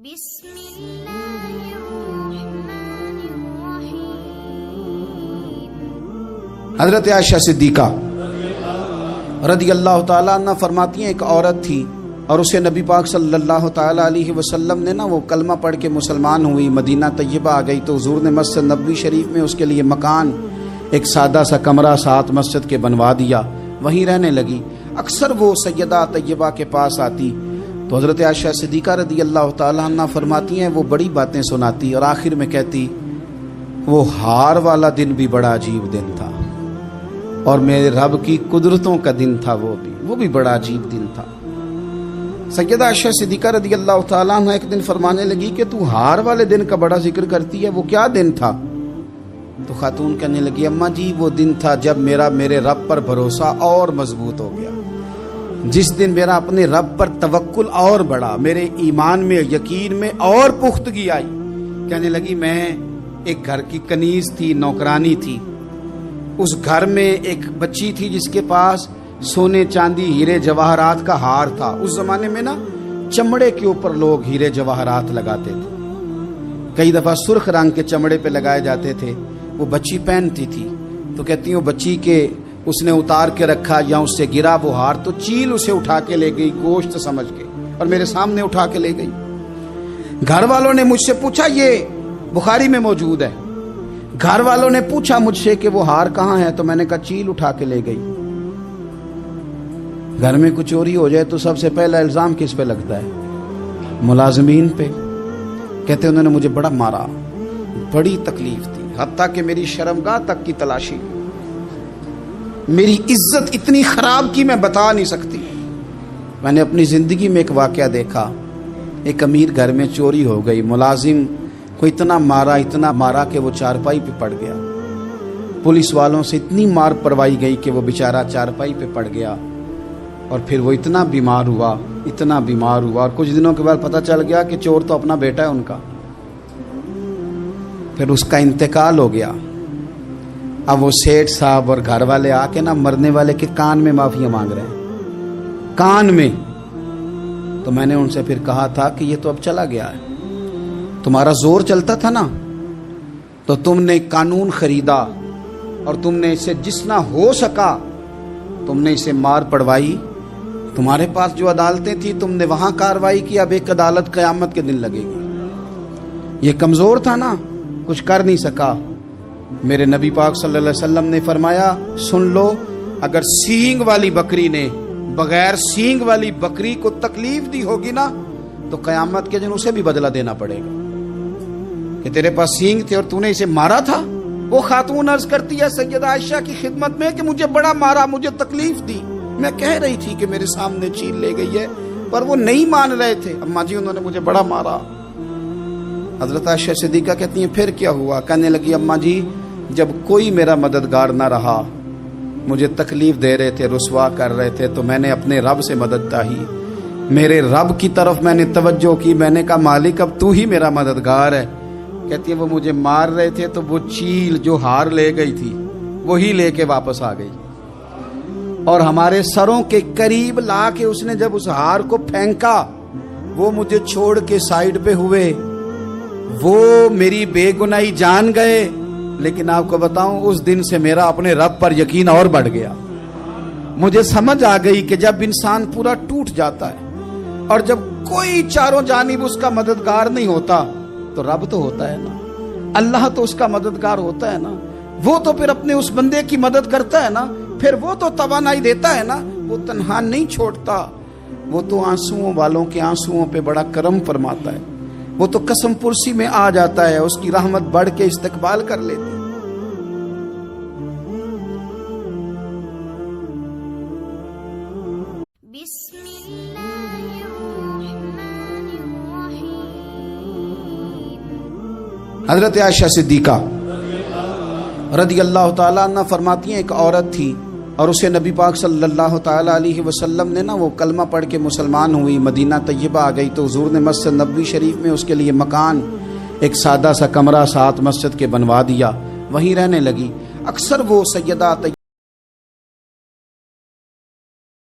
بسم اللہ الرحمن الرحیم۔ حضرت عائشہ صدیقہ رضی اللہ تعالیٰ عنہ فرماتی ہیں، ایک عورت تھی اور اسے نبی پاک صلی اللہ تعالیٰ علیہ وسلم نے وہ کلمہ پڑھ کے مسلمان ہوئی، مدینہ طیبہ آ گئی تو حضور نے مسجد نبوی شریف میں اس کے لیے مکان، ایک سادہ سا کمرہ ساتھ مسجد کے بنوا دیا، وہیں رہنے لگی۔ اکثر وہ سیدہ طیبہ کے پاس آتی تو حضرت عائشہ صدیقہ رضی اللہ تعالیٰ عنہ فرماتی ہیں وہ بڑی باتیں سناتی اور آخر میں کہتی وہ ہار والا دن بھی بڑا عجیب دن تھا اور میرے رب کی قدرتوں کا دن تھا، وہ بھی بڑا عجیب دن تھا۔ سیدہ عائشہ صدیقہ رضی اللہ تعالیٰ عنہ ایک دن فرمانے لگی کہ تو ہار والے دن کا بڑا ذکر کرتی ہے، وہ کیا دن تھا؟ تو خاتون کہنے لگی اماں جی وہ دن تھا جب میرے رب پر بھروسہ اور مضبوط ہو گیا، جس دن میرا اپنے رب پر توکل اور بڑھا، میرے ایمان میں یقین میں اور پختگی آئی۔ کہنے لگی میں ایک گھر کی کنیز تھی، نوکرانی تھی، اس گھر میں ایک بچی تھی جس کے پاس سونے چاندی ہیرے جواہرات کا ہار تھا۔ اس زمانے میں چمڑے کے اوپر لوگ ہیرے جواہرات لگاتے تھے، کئی دفعہ سرخ رنگ کے چمڑے پہ لگائے جاتے تھے، وہ بچی پہنتی تھی تو کہتی ہوں بچی کے اس نے اتار کے رکھا یا اس سے گرا وہ ہار تو چیل اسے اٹھا کے لے گئی گوشت سمجھ کے اور میرے سامنے اٹھا کے لے گئی۔ گھر والوں نے مجھ سے پوچھا، یہ بخاری میں موجود ہے، گھر والوں نے پوچھا مجھ سے کہ وہ ہار کہاں ہے تو میں نے کہا چیل اٹھا کے لے گئی۔ گھر میں کچھ چوری ہو جائے تو سب سے پہلا الزام کس پہ لگتا ہے؟ ملازمین پہ۔ کہتے انہوں نے مجھے بڑا مارا، بڑی تکلیف تھی، حتیٰ کہ میری شرمگاہ تک کی تلاشی، میری عزت اتنی خراب کی میں بتا نہیں سکتی۔ میں نے اپنی زندگی میں ایک واقعہ دیکھا، ایک امیر گھر میں چوری ہو گئی، ملازم کو اتنا مارا کہ وہ چارپائی پہ پڑ گیا، پولیس والوں سے اتنی مار پروائی گئی کہ وہ بیچارہ چارپائی پہ پڑ گیا، اور پھر وہ اتنا بیمار ہوا اور کچھ دنوں کے بعد پتہ چل گیا کہ چور تو اپنا بیٹا ہے ان کا، پھر اس کا انتقال ہو گیا۔ اب وہ سیٹھ صاحب اور گھر والے آ کے مرنے والے کے کان میں معافی مانگ رہے ہیں، کان میں۔ تو میں نے ان سے پھر کہا تھا کہ یہ تو اب چلا گیا ہے، تمہارا زور چلتا تھا نا تو تم نے قانون خریدا اور تم نے اسے جتنا ہو سکا تم نے اسے مار پڑوائی، تمہارے پاس جو عدالتیں تھی تم نے وہاں کاروائی کی، اب ایک عدالت قیامت کے دن لگے گی۔ یہ کمزور تھا نا، کچھ کر نہیں سکا۔ میرے نبی پاک صلی اللہ علیہ وسلم نے فرمایا سن لو، اگر سینگ والی بکری نے بغیر سینگ والی بکری کو تکلیف دی ہوگی نا تو قیامت کے دن اسے بھی بدلہ دینا پڑے گا کہ تیرے پاس سینگ تھے اور تو نے اسے مارا تھا۔ وہ خاتون عرض کرتی ہے سیدہ عائشہ کی خدمت میں کہ مجھے بڑا مارا، مجھے تکلیف دی، میں کہہ رہی تھی کہ میرے سامنے چیل لے گئی ہے پر وہ نہیں مان رہے تھے، اماں جی انہوں نے مجھے بڑا مارا۔ حضرت عائشہ صدیقہ کہتی ہیں پھر کیا ہوا؟ کہنے لگی اماں جی جب کوئی میرا مددگار نہ رہا، مجھے تکلیف دے رہے تھے، رسوا کر رہے تھے، تو میں نے اپنے رب سے مدد چاہی، میرے رب کی طرف میں نے توجہ کی، میں نے کہا مالک اب تو ہی میرا مددگار ہے۔ کہتی ہے وہ مجھے مار رہے تھے تو وہ چیل جو ہار لے گئی تھی وہی لے کے واپس آ گئی، اور ہمارے سروں کے قریب لا کے اس نے جب اس ہار کو پھینکا وہ مجھے چھوڑ کے سائیڈ پہ ہوئے، وہ میری بے گناہی جان گئے، لیکن آپ کو بتاؤں اس دن سے میرا اپنے رب پر یقین اور بڑھ گیا۔ مجھے سمجھ آ گئی کہ جب انسان پورا ٹوٹ جاتا ہے اور جب کوئی چاروں جانب اس کا مددگار نہیں ہوتا تو رب تو ہوتا ہے نا، اللہ تو اس کا مددگار ہوتا ہے نا، وہ تو پھر اپنے اس بندے کی مدد کرتا ہے نا، پھر وہ تو توانائی دیتا ہے نا، وہ تنہا نہیں چھوڑتا، وہ تو آنسوؤں والوں کے آنسوؤں پہ بڑا کرم فرماتا ہے، وہ تو قسم پرسی میں آ جاتا ہے، اس کی رحمت بڑھ کے استقبال کر لیتی۔ بسم اللہ الرحمن الرحیم۔ حضرت عائشہ صدیقہ رضی اللہ تعالیٰ عنہ فرماتی ہیں، ایک عورت تھی اور اسے نبی پاک صلی اللہ تعالیٰ علیہ وسلم نے وہ کلمہ پڑھ کے مسلمان ہوئی، مدینہ طیبہ آ گئی تو حضور نے مسجد نبوی شریف میں اس کے لیے مکان، ایک سادہ سا کمرہ ساتھ مسجد کے بنوا دیا، وہیں رہنے لگی۔ اکثر وہ سیدہ